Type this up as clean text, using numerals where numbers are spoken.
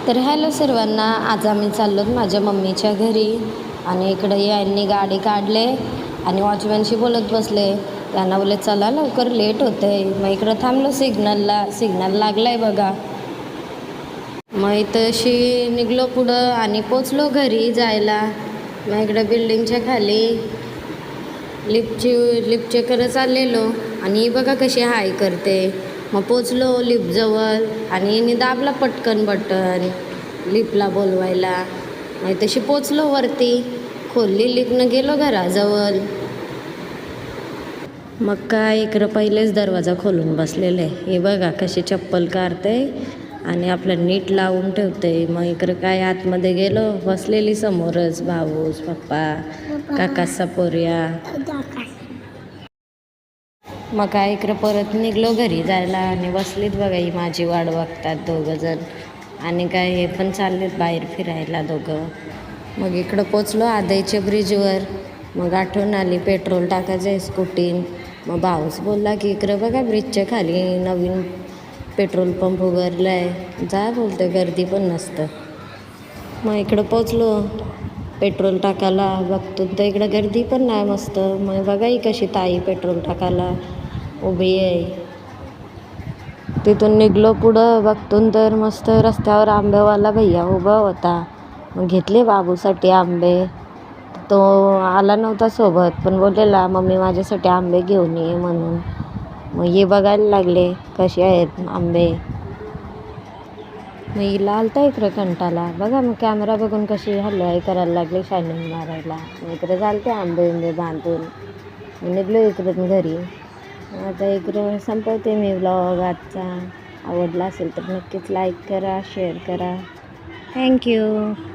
तर हॅलो सर्वांना, आज आम्ही चाललो माझ्या मम्मीच्या घरी आणि इकडं यांनी गाडी काढले आणि वॉचमॅनशी बोलत बसले. त्यांना बोलले चला लवकर लेट होतं आहे. मग इकडं थांबलो सिग्नल लागला आहे बघा. मग इथंशी निघलो पुढं आणि पोचलो घरी जायला. मग इकडं बिल्डिंगच्या खाली लिफ्टचे करत चाललेलो आणि ही बघा कशी हाय करते. मग पोचलो लिफ्टजवळ आणि हिने दाबला पटकन बटन लिफ्टला बोलवायला. मग तशी पोचलो वरती, खोलली लिफ्टनं गेलो घराजवळ. मग काय इकडं पहिलेच दरवाजा खोलून बसलेलं आहे. हे बघा कशी चप्पल काढते आणि आपलं नीट लावून ठेवते. मग इकडं काय आतमध्ये गेलो, बसलेली समोरच भाऊस पप्पा काका सपोर्या. मग काय इकडं परत निघलो घरी जायला आणि बसलीत बघा, ही माझी वाट बघतात दोघंजण. आणि काय हे पण चाललेत बाहेर फिरायला दोघं. मग इकडं पोचलो आदईच्या ब्रिजवर. मग आठवण आली पेट्रोल टाकायचं आहे स्कूटीन. मग भाऊच बोलला की इकडं बघा ब्रिजच्या खाली नवीन पेट्रोल पंप उघडला आहे, जा बोलते, गर्दी पण नसतं. मग इकडं पोचलो पेट्रोल टाकायला, बघतो तर इकडं गर्दी पण नाही मस्त. मग बघा ही कशी ताई पेट्रोल टाकायला उभी आहे. तिथून निघलो पुढं, बघतून तर मस्त रस्त्यावर आंबेवाला भैया उभा होता. मग घेतले बाबूसाठी आंबे. तो आला नव्हता सोबत, पण बोललेला मम्मी माझ्यासाठी आंबे घेऊन ये म्हणून. मग हे बघायला लागले कसे आहेत आंबे. मग हिला आलता इकडं कंटाला बघा. मग कॅमेरा बघून कशी हलवाई करायला लागली, शायनिंग मारायला. मग इकडे चालते आंबे बांधून. निघलो इकडून घरी. आता इकडं संपवते मी व्लॉग आजचा. आवडला असेल तर नक्कीच लाईक करा, शेअर करा. थँक्यू.